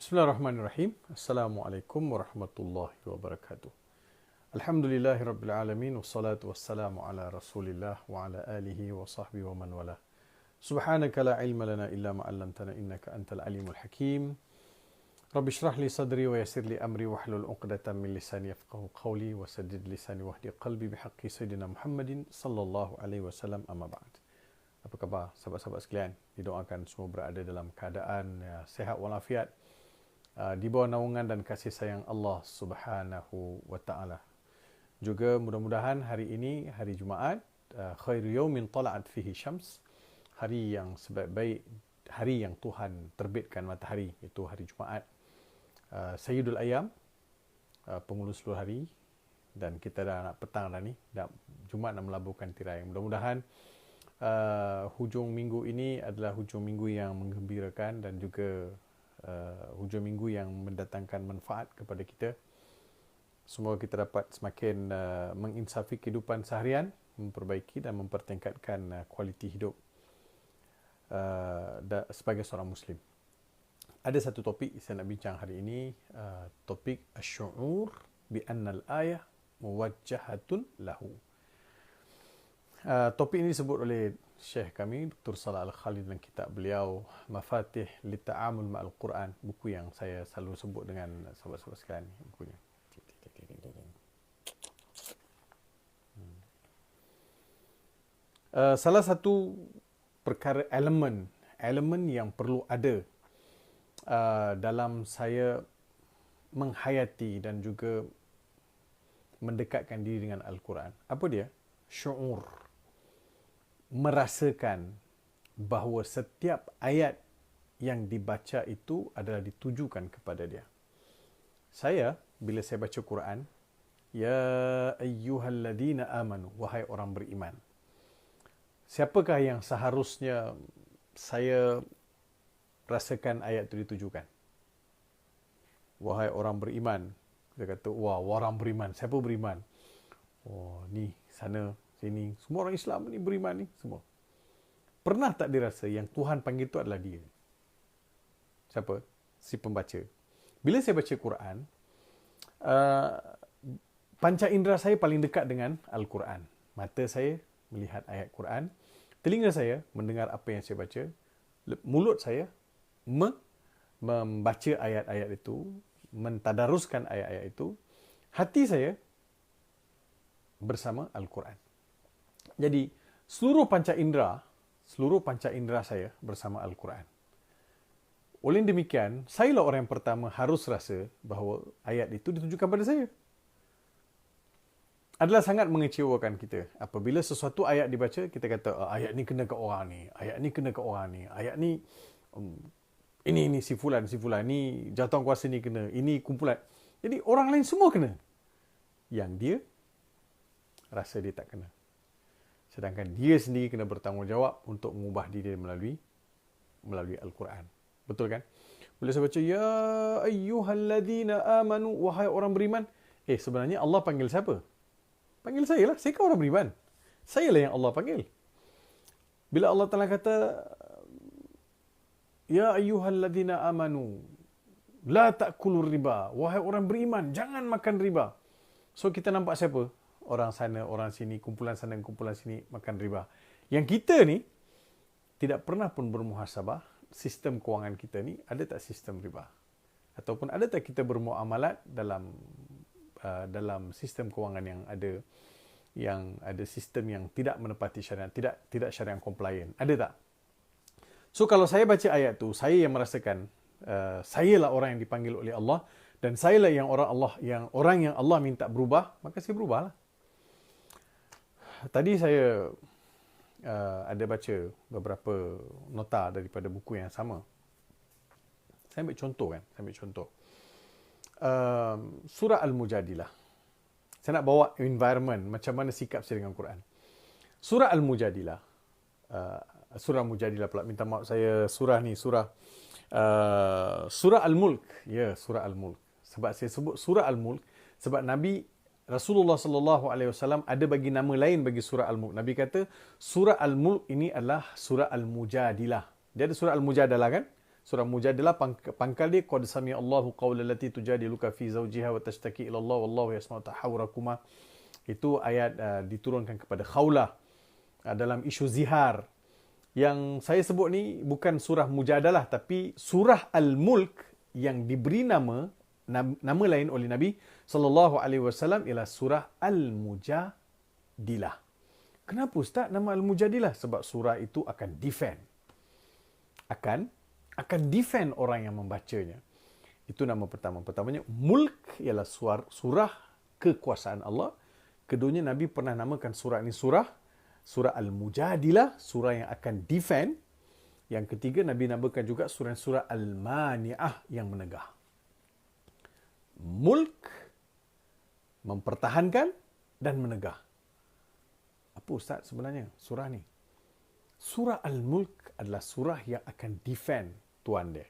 Bismillahirrahmanirrahim. Assalamualaikum warahmatullahi wabarakatuh. Alhamdulillahi rabbil alamin wassalatu wassalamu ala Rasulillah wa ala alihi wa sahbihi wa man wala. Subhanaka la ilma lana illa ma 'allamtana innaka antal alimul hakim. Rabbi shrah li sadri wa yassir li amri wahlul 'uqdatam min lisani yafqahu qawli wa saddid lisani wahdi qalbi bihaqqi sayyidina Muhammadin sallallahu alaihi wasallam, amma ba'd. Apa khabar sahabat-sahabat sekalian? Didoakan semua berada dalam keadaan sehat walafiat, di bawah naungan dan kasih sayang Allah Subhanahu wa taala. Juga mudah-mudahan hari ini hari Jumaat, khairu yaumin tala'at fihi syams, hari yang sebaik-baik hari yang Tuhan terbitkan matahari, itu hari Jumaat, Sayyidul Ayyam, penghulu seluruh hari, dan kita dah nak petang dah ni, dah Jumaat nak melabuhkan tirai. Mudah-mudahan hujung minggu ini adalah hujung minggu yang menggembirakan dan juga hujung minggu yang mendatangkan manfaat kepada kita. Semoga kita dapat semakin menginsafi kehidupan seharian, memperbaiki dan mempertingkatkan kualiti hidup sebagai seorang Muslim. Ada satu topik saya nak bincang hari ini, topik asy'ur bi anna al-ayah muwajjahatun lahu. Topik ini disebut oleh Syekh kami, Dr. Salah Al-Khalid, dalam kitab beliau Mafatih Lita'amul Ma'al Quran, buku yang saya selalu sebut dengan sahabat-sahabat sekalian. Bukunya. Salah satu perkara elemen yang perlu ada dalam saya menghayati dan juga mendekatkan diri dengan Al-Quran. Apa dia? Syu'ur. Merasakan bahawa setiap ayat yang dibaca itu adalah ditujukan kepada dia. Saya, bila saya baca Quran, ya ayyuhalladzina amanu, wahai orang beriman. Siapakah yang seharusnya saya rasakan ayat itu ditujukan? Wahai orang beriman. Dia kata, wah, orang beriman. Siapa beriman? Oh, ni, sana, sini. Semua orang Islam ni beriman ni, semua. Pernah tak dirasa yang Tuhan panggil itu adalah dia? Siapa? Si pembaca. Bila saya baca Quran, panca indera saya paling dekat dengan Al-Quran. Mata saya melihat ayat Quran, telinga saya mendengar apa yang saya baca, mulut saya membaca ayat-ayat itu, mentadaruskan ayat-ayat itu, hati saya bersama Al-Quran. Jadi, seluruh panca indera saya bersama Al-Quran. Oleh demikian, sayalah orang yang pertama harus rasa bahawa ayat itu ditujukan pada saya. Adalah sangat mengecewakan kita apabila sesuatu ayat dibaca, kita kata, ayat ni kena ke orang ni, ayat ni kena ke orang ni, ayat ni, ini si fulan, ni jawatan kuasa ni kena, ini kumpulan. Jadi, orang lain semua kena. Yang dia rasa dia tak kena. Sedangkan dia sendiri kena bertanggungjawab untuk mengubah diri melalui Al-Quran. Betul kan? Bila saya baca, ya ayyuhalladzina amanu, wahai orang beriman. Sebenarnya Allah panggil siapa? Panggil saya lah. Saya kan orang beriman. Saya lah yang Allah panggil. Bila Allah Ta'ala kata, ya ayyuhalladzina amanu, la ta'kulur riba. Wahai orang beriman, jangan makan riba. So kita nampak siapa? Orang sana, orang sini, kumpulan sana, kumpulan sini makan riba. Yang kita ni tidak pernah pun bermuhasabah, sistem kewangan kita ni ada tak sistem riba? Ataupun ada tak kita bermuamalat dalam sistem kewangan yang ada sistem yang tidak menepati syariat, tidak syariat compliant? Ada tak? So kalau saya baca ayat tu, saya yang merasakan sayalah orang yang dipanggil oleh Allah, dan sayalah orang yang Allah minta berubah, maka saya berubahlah. Tadi saya ada baca beberapa nota daripada buku yang sama. Saya ambil contoh. Surah Al-Mujadilah. Saya nak bawa environment, macam mana sikap saya dengan Quran. Surah Al-Mujadilah. Surah Al-Mujadilah pula, minta maaf saya, surah Al-Mulk. Ya, surah Al-Mulk. Sebab saya sebut surah Al-Mulk, sebab Nabi Rasulullah sallallahu alaihi wasallam ada bagi nama lain bagi surah Al-Mulk. Nabi kata surah Al-Mulk ini adalah surah Al-Mujadilah. Dia ada surah Al-Mujadalah kan? Surah Mujadilah pangkal dia qad sami'a Allahu qawla allati tujadiluka fi zawjiha wa tashtaki ila Allah wallahu yasma'u tahawurakuma. Itu ayat diturunkan kepada Khawlah dalam isu zihar. Yang saya sebut ni bukan surah Mujadalah tapi surah Al-Mulk yang diberi nama lain oleh Nabi sallallahu alaihi wasallam ialah surah Al-Mujadilah. Kenapa Ustaz nama Al-Mujadilah? Sebab surah itu akan defend. Akan defend orang yang membacanya. Itu nama pertama. Pertamanya, Mulk ialah surah kekuasaan Allah. Keduanya, Nabi pernah namakan surah ini surah Al-Mujadilah, surah yang akan defend. Yang ketiga, Nabi namakan juga surah Al-Mani'ah yang menegah. Mulk, mempertahankan dan menegah. Apa Ustaz sebenarnya surah ni? Surah Al-Mulk adalah surah yang akan defend tuan dia.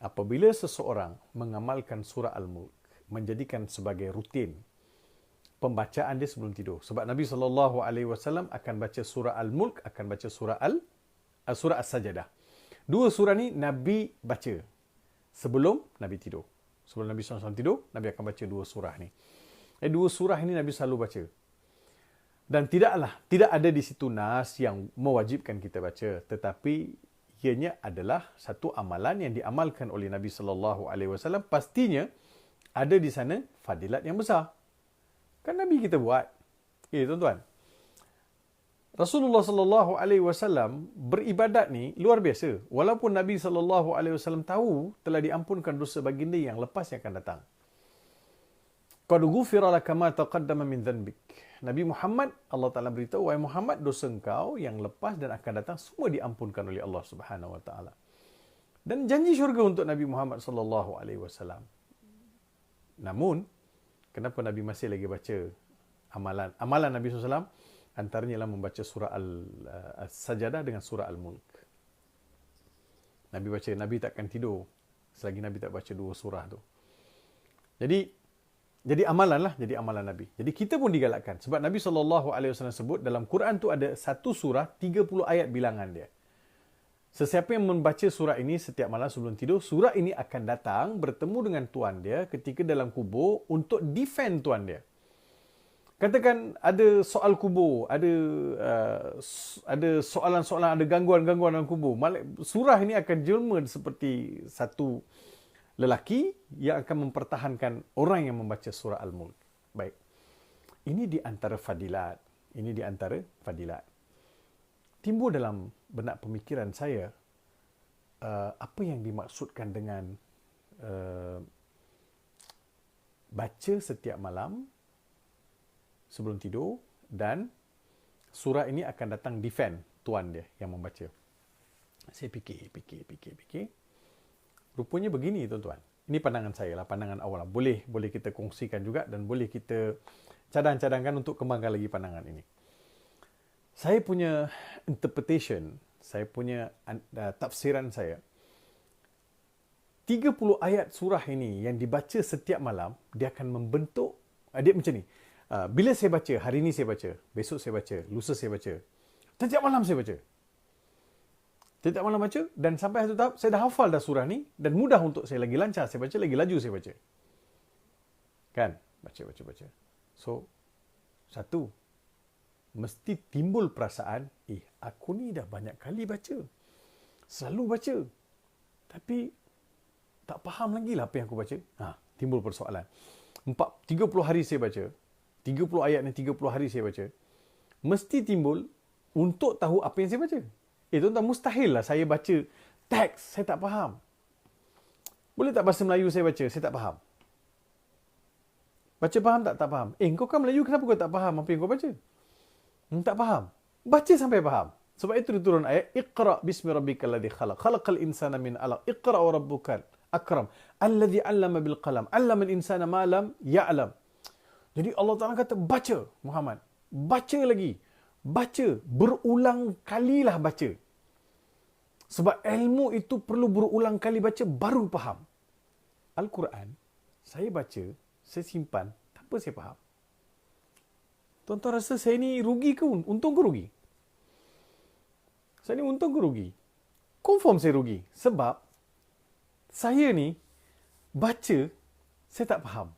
Apabila seseorang mengamalkan surah Al-Mulk, menjadikan sebagai rutin pembacaan dia sebelum tidur. Sebab Nabi SAW akan baca surah Al-Mulk, akan baca surah As-Sajadah. Dua surah ni Nabi baca sebelum Nabi tidur. Sebelum Nabi SAW tidur, Nabi akan baca dua surah ni. Dua surah ini Nabi selalu baca. Dan tidak ada di situ nas yang mewajibkan kita baca. Tetapi ianya adalah satu amalan yang diamalkan oleh Nabi SAW. Pastinya ada di sana fadilat yang besar. Kan Nabi kita buat. Tuan-tuan. Rasulullah SAW beribadat ni luar biasa. Walaupun Nabi SAW tahu telah diampunkan dosa baginda yang lepas yang akan datang. Qad ghufira laka ma taqaddama min dhanbik. Nabi Muhammad, Allah Ta'ala beritahu, wahai Muhammad, dosa engkau yang lepas dan akan datang semua diampunkan oleh Allah Subhanahu Wa Ta'ala. Dan janji syurga untuk Nabi Muhammad SAW. Namun, kenapa Nabi masih lagi baca amalan Nabi SAW? Antaranya ialah membaca surah Al-Sajadah dengan surah Al-Mulk. Nabi baca, Nabi takkan tidur selagi Nabi tak baca dua surah tu. Jadi amalan Nabi. Jadi kita pun digalakkan. Sebab Nabi SAW sebut dalam Quran tu ada satu surah, 30 ayat bilangan dia. Sesiapa yang membaca surah ini setiap malam sebelum tidur, surah ini akan datang bertemu dengan tuan dia ketika dalam kubur untuk defend tuan dia. Katakan ada soal kubur, ada soalan-soalan, ada gangguan-gangguan dalam kubur. Surah ini akan jelma seperti satu lelaki yang akan mempertahankan orang yang membaca surah Al-Mulk. Baik. Ini di antara fadilat. Timbul dalam benak pemikiran saya, apa yang dimaksudkan dengan baca setiap malam sebelum tidur dan surah ini akan datang defend tuan dia yang membaca. Saya fikir. Rupanya begini tuan-tuan. Ini pandangan saya lah, pandangan awal. Boleh kita kongsikan juga dan boleh kita cadang-cadangkan untuk kembangkan lagi pandangan ini. Saya punya interpretation, saya punya tafsiran saya. 30 ayat surah ini yang dibaca setiap malam, dia akan membentuk, dia macam ni. Bila saya baca, hari ini saya baca, besok saya baca, lusa saya baca, setiap malam saya baca. Setiap malam baca dan sampai satu tahap saya dah hafal dah surah ni dan mudah untuk saya, lagi lancar saya baca, lagi laju saya baca. Kan? Baca. So, satu, mesti timbul perasaan, aku ni dah banyak kali baca. Selalu baca. Tapi tak faham lagi lah apa yang aku baca. Timbul persoalan. 30 hari saya baca. 30 ayat ni 30 hari saya baca. Mesti timbul untuk tahu apa yang saya baca. Tuan-tuan, mustahil lah saya baca teks, saya tak faham. Boleh tak bahasa Melayu saya baca, saya tak faham. Baca faham tak? Tak faham. Kau kan Melayu, kenapa kau tak faham apa yang kau baca? Tak faham. Baca sampai faham. Sebab itu diturun ayat, Iqra' bismi rabbikal ladzi khalaq. Khalaqal insana min 'alaq. Iqra' wa rabbukal akram. Alladzi 'allama bil qalam. 'Allamal insana ma lam ya'lam. Jadi Allah Ta'ala kata, baca Muhammad. Baca lagi. Baca. Berulang kalilah baca. Sebab ilmu itu perlu berulang kali baca baru faham. Al-Quran, saya baca, saya simpan, tanpa saya faham. Tuan-tuan rasa saya ni rugi ke untung ke rugi? Saya ni untung ke rugi? Confirm saya rugi. Sebab saya ni baca, saya tak faham.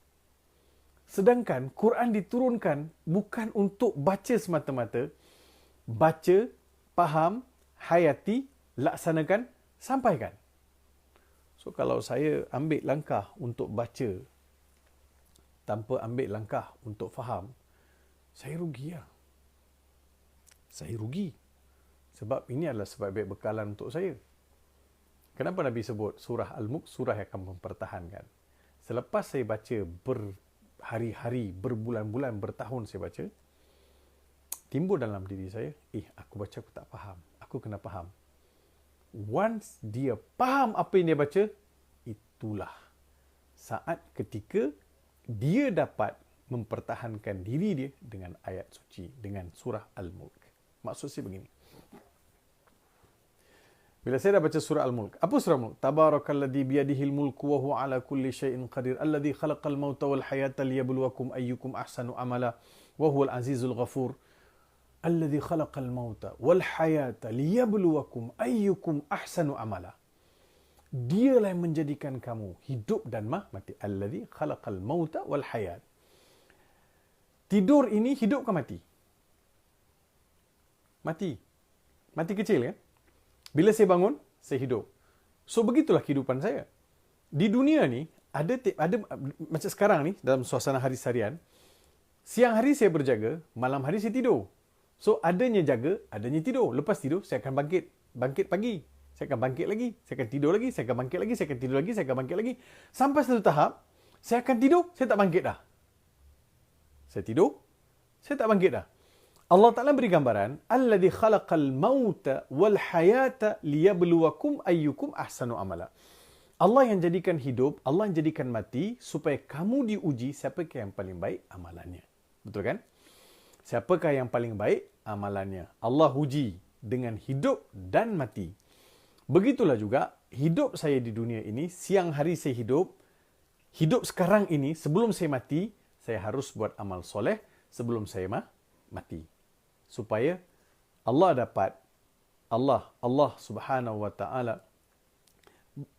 Sedangkan Quran diturunkan bukan untuk baca semata-mata. Baca, faham, hayati, laksanakan, sampaikan. So kalau saya ambil langkah untuk baca tanpa ambil langkah untuk faham, saya rugi lah. Saya rugi. Sebab ini adalah sebaik-baik bekalan untuk saya. Kenapa Nabi sebut surah Al-Mulk, surah yang akan mempertahankan? Selepas saya baca berhari-hari, berbulan-bulan, bertahun saya baca, timbul dalam diri saya, aku baca aku tak faham. Aku kena faham. Once dia faham apa yang dia baca, itulah saat ketika dia dapat mempertahankan diri dia dengan ayat suci, dengan surah Al-Mulk. Maksud saya begini. Bila saya dah baca surah Al-Mulk, apa surah Al-Mulk? Tabarakalladzi biyadihil mulku wa huwa ala kulli syai'in qadir, alladzi khalaqal mauta wal hayata liyabluwakum ayyukum ahsanu amala wa huwal azizul ghafur. Alladzi khalaqal mauta wal hayata liyabluwakum ayyukum ahsanu amala. Dialah yang menjadikan kamu hidup dan mati. Alladzi khalaqal mauta wal hayat. Tidur ini hidup ke mati? Mati. Mati kecil kan? Bila saya bangun, saya hidup. So begitulah kehidupan saya. Di dunia ni ada macam sekarang ni dalam suasana hari seharian, siang hari saya berjaga, malam hari saya tidur. So adanya jaga, adanya tidur. Lepas tidur saya akan bangkit pagi. Saya akan bangkit lagi, saya akan tidur lagi, saya akan bangkit lagi, saya akan tidur lagi, saya akan bangkit lagi. Sampai satu tahap, saya akan tidur, saya tak bangkit dah. Saya tidur, saya tak bangkit dah. Allah Ta'ala beri gambaran, alladzi khalaqal mauta wal hayata liyabluwakum ayyukum ahsanu amala. Allah yang jadikan hidup, Allah yang jadikan mati supaya kamu diuji siapakah yang paling baik amalannya. Betul kan? Siapakah yang paling baik amalannya? Allah uji dengan hidup dan mati. Begitulah juga hidup saya di dunia ini, siang hari saya hidup sekarang ini, sebelum saya mati, saya harus buat amal soleh sebelum saya mati. Supaya Allah Subhanahu wa ta'ala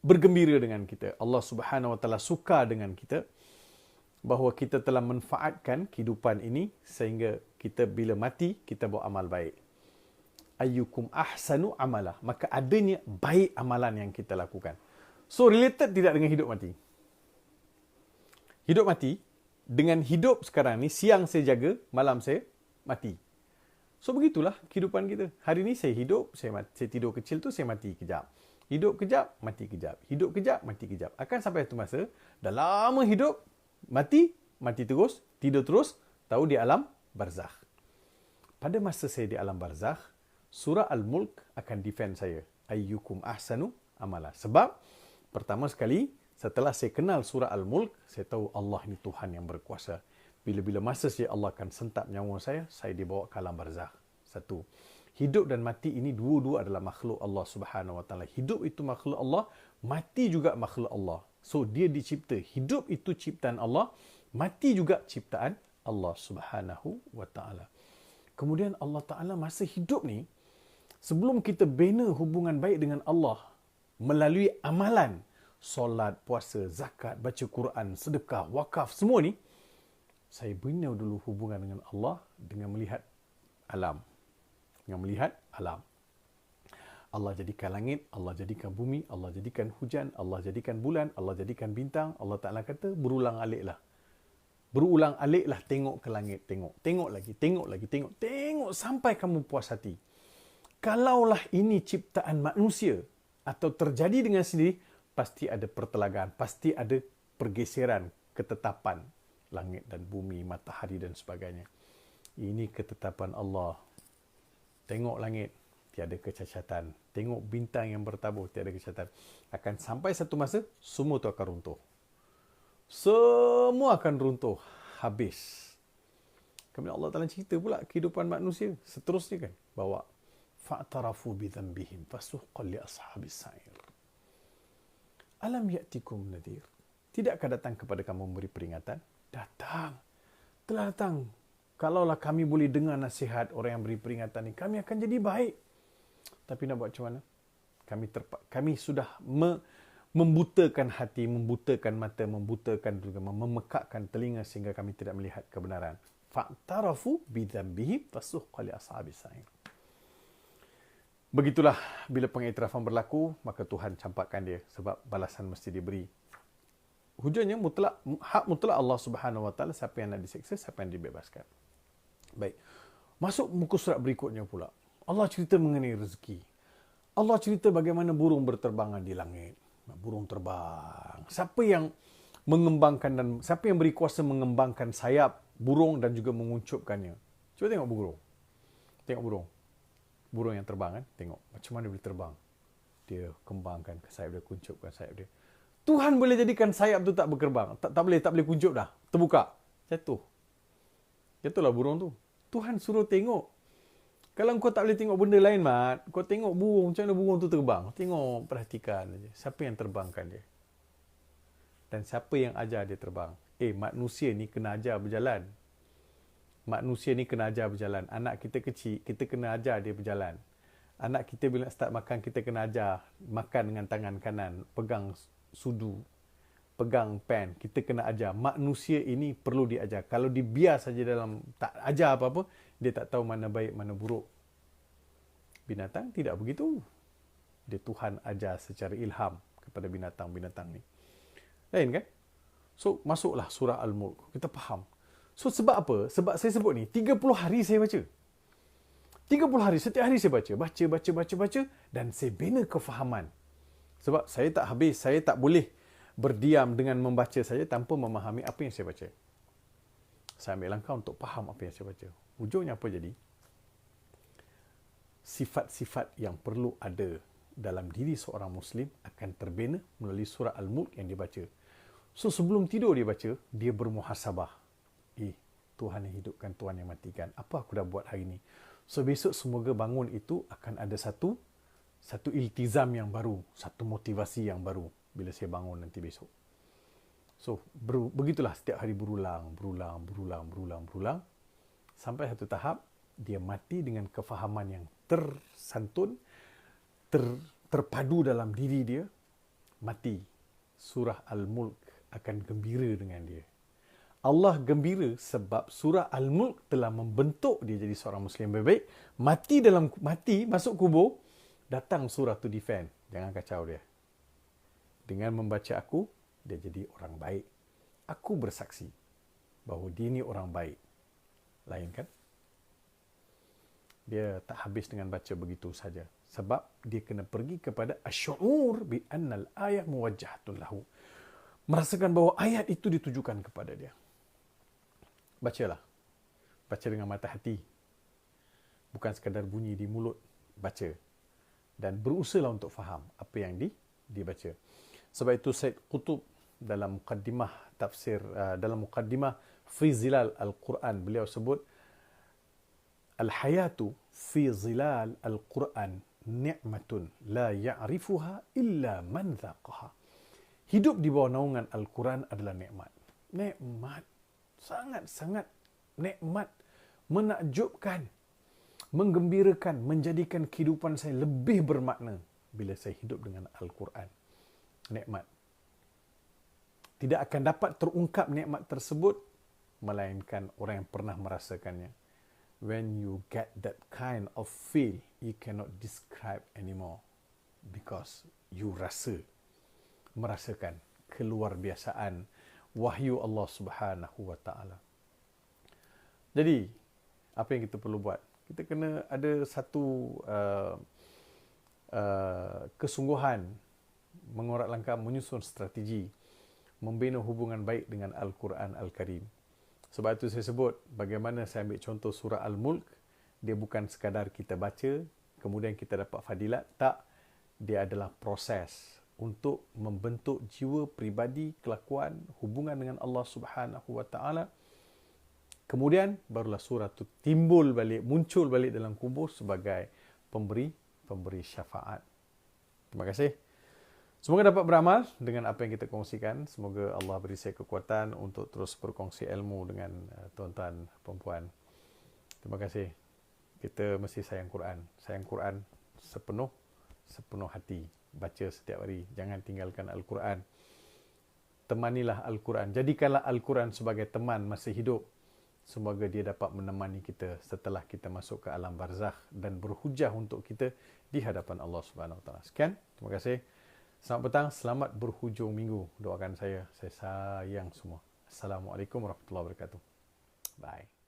bergembira dengan kita. Allah Subhanahu wa ta'ala suka dengan kita. Bahawa kita telah manfaatkan kehidupan ini sehingga kita bila mati, kita buat amal baik. Ayyukum ahsanu amala. Maka adanya baik amalan yang kita lakukan. So related tidak dengan hidup mati? Hidup mati dengan hidup sekarang ni, siang saya jaga, malam saya mati. So begitulah kehidupan kita. Hari ni saya hidup, saya tidur kecil tu, saya mati kejap. Hidup kejap, mati kejap. Hidup kejap, mati kejap. Akan sampai satu masa, dah lama hidup, mati terus, tidur terus, tahu di alam barzakh. Pada masa saya di alam barzakh, surah Al-Mulk akan defend saya. Ayyukum ahsanu amala. Sebab, pertama sekali, setelah saya kenal surah Al-Mulk, saya tahu Allah ni Tuhan yang berkuasa. Bila-bila masa saya Allah akan sentap nyawa saya dibawa ke alam barzakh. Satu. Hidup dan mati ini dua-dua adalah makhluk Allah Subhanahu wa ta'ala. Hidup itu makhluk Allah, mati juga makhluk Allah. So dia dicipta. Hidup itu ciptaan Allah, mati juga ciptaan Allah Subhanahu wa ta'ala. Kemudian Allah Ta'ala masa hidup ni, sebelum kita bina hubungan baik dengan Allah melalui amalan, solat, puasa, zakat, baca Quran, sedekah, wakaf, semua ni, saya bina dulu hubungan dengan Allah dengan melihat alam. Dengan melihat alam. Allah jadikan langit, Allah jadikan bumi, Allah jadikan hujan, Allah jadikan bulan, Allah jadikan bintang. Allah Ta'ala kata, berulang aliklah. Berulang aliklah tengok ke langit, tengok. Tengok lagi, tengok lagi, tengok. Tengok sampai kamu puas hati. Kalaulah ini ciptaan manusia atau terjadi dengan sendiri, pasti ada pertelagaan, pasti ada pergeseran, ketetapan. Langit dan bumi, matahari dan sebagainya. Ini ketetapan Allah. Tengok langit, tiada kecacatan. Tengok bintang yang bertabur, tiada kecacatan. Akan sampai satu masa, semua itu akan runtuh. Semua akan runtuh. Habis. Kemudian Allah Ta'ala cerita pula kehidupan manusia. Seterusnya kan. Bawa. Fa'tarafu bidhanbihim fasuqqan li ashabis sa'ir. Alam ya'tikum nadhir. Tidakkah datang kepada kamu memberi peringatan? Datang. Telah datang. Kalaulah kami boleh dengar nasihat orang yang beri peringatan ni, kami akan jadi baik. Tapi nak buat macam mana? Kami sudah membutakan hati, membutakan mata, membutakan juga memekakkan telinga sehingga kami tidak melihat kebenaran. Fa'tarafu bidzambihim fasuhqa li ashabis sa'ir. Begitulah bila pengiktirafan berlaku, maka Tuhan campakkan dia sebab balasan mesti diberi. Hujahnya mutlak, hak mutlak Allah Subhanahu Wa Taala, siapa yang nak diseksa, siapa yang dibebaskan. Baik. Masuk muka surat berikutnya pula. Allah cerita mengenai rezeki. Allah cerita bagaimana burung berterbangan di langit. Burung terbang. Siapa yang mengembangkan dan siapa yang beri kuasa mengembangkan sayap burung dan juga menguncupkannya? Cuba tengok burung. Tengok burung. Burung yang terbang kan, tengok macam mana dia terbang. Dia kembangkan sayap dia, kuncupkan sayap dia. Tuhan boleh jadikan sayap tu tak berkerbang, tak boleh kuncup dah, terbuka, jatuhlah burung tu. Tuhan suruh tengok. Kalau kau tak boleh tengok benda lain, Mat, kau tengok burung, macam mana burung tu terbang. Tengok, perhatikan aja. Siapa yang terbangkan dia? Dan siapa yang ajar dia terbang? Manusia ni kena ajar berjalan. Manusia ni kena ajar berjalan. Anak kita kecil, kita kena ajar dia berjalan. Anak kita bila start makan, kita kena ajar makan dengan tangan kanan, pegang sudu, pegang pen. Kita kena ajar. Manusia ini perlu diajar. Kalau dibiar saja dalam tak ajar apa-apa, dia tak tahu mana baik, mana buruk. Binatang tidak begitu. Dia Tuhan ajar secara ilham kepada binatang-binatang ni. Lain kan? So, masuklah surah Al-Mulk. Kita faham. So, sebab apa? Sebab saya sebut ni, 30 hari saya baca. 30 hari, setiap hari saya baca. Dan saya bina kefahaman. Sebab saya tak habis, saya tak boleh berdiam dengan membaca saja tanpa memahami apa yang saya baca. Saya ambil langkah untuk faham apa yang saya baca. Ujungnya apa jadi? Sifat-sifat yang perlu ada dalam diri seorang Muslim akan terbina melalui surah Al-Mulk yang dia baca. So, sebelum tidur dia baca, dia bermuhasabah. Tuhan yang hidupkan, Tuhan yang matikan. Apa aku dah buat hari ini? So, besok semoga bangun itu akan ada satu iltizam yang baru, satu motivasi yang baru bila saya bangun nanti besok. So, begitulah setiap hari berulang. Sampai satu tahap, dia mati dengan kefahaman yang tersantun, terpadu dalam diri dia. Mati. Surah Al-Mulk akan gembira dengan dia. Allah gembira sebab surah Al-Mulk telah membentuk dia jadi seorang Muslim baik-baik. Mati, masuk kubur, datang surah to defend. Jangan kacau dia. Dengan membaca aku, dia jadi orang baik. Aku bersaksi bahawa dia ni orang baik. Lain kan? Dia tak habis dengan baca begitu saja. Sebab dia kena pergi kepada asy'ur bi annal ayat muwajjahatun lahu. Merasakan bahawa ayat itu ditujukan kepada dia. Bacalah. Baca dengan mata hati. Bukan sekadar bunyi di mulut. Baca. Dan berusahalah untuk faham apa yang dibaca. Sebab itu Said Qutb dalam muqaddimah tafsir, dalam muqaddimah fi zilal al-Quran, beliau sebut al-hayatu fi zilal al-Quran ni'matun la ya'rifuha illa man dhaqaha. Hidup di bawah naungan Al-Quran adalah nikmat. Nikmat. Sangat-sangat nikmat. Menakjubkan. Menggembirakan. Menjadikan kehidupan saya lebih bermakna bila saya hidup dengan Al-Quran. Nikmat. Tidak akan dapat terungkap nikmat tersebut melainkan orang yang pernah merasakannya. When you get that kind of feel, you cannot describe anymore because you merasakan keluar biasaan wahyu Allah Subhanahu Wa Taala. Jadi, apa yang kita perlu buat? Kita kena ada satu kesungguhan, mengorak langkah, menyusun strategi, membina hubungan baik dengan Al-Quran Al-Karim. Sebab itu saya sebut, bagaimana saya ambil contoh surah Al-Mulk, dia bukan sekadar kita baca, kemudian kita dapat fadilat. Tak, dia adalah proses untuk membentuk jiwa pribadi, kelakuan, hubungan dengan Allah Subhanahu Wa Taala. Kemudian barulah surah itu muncul balik dalam kubur sebagai pemberi syafaat. Terima kasih. Semoga dapat beramal dengan apa yang kita kongsikan. Semoga Allah beri saya kekuatan untuk terus berkongsi ilmu dengan tuan-tuan, perempuan. Terima kasih. Kita mesti sayang Quran. Sayang Quran sepenuh sepenuh hati. Baca setiap hari. Jangan tinggalkan Al-Quran. Temanilah Al-Quran. Jadikanlah Al-Quran sebagai teman masa hidup. Semoga dia dapat menemani kita setelah kita masuk ke alam barzakh dan berhujah untuk kita di hadapan Allah Subhanahu Wa Taala. Sekian, terima kasih. Selamat petang, selamat berhujung minggu. Doakan saya sayang semua. Assalamualaikum warahmatullahi wabarakatuh. Bye.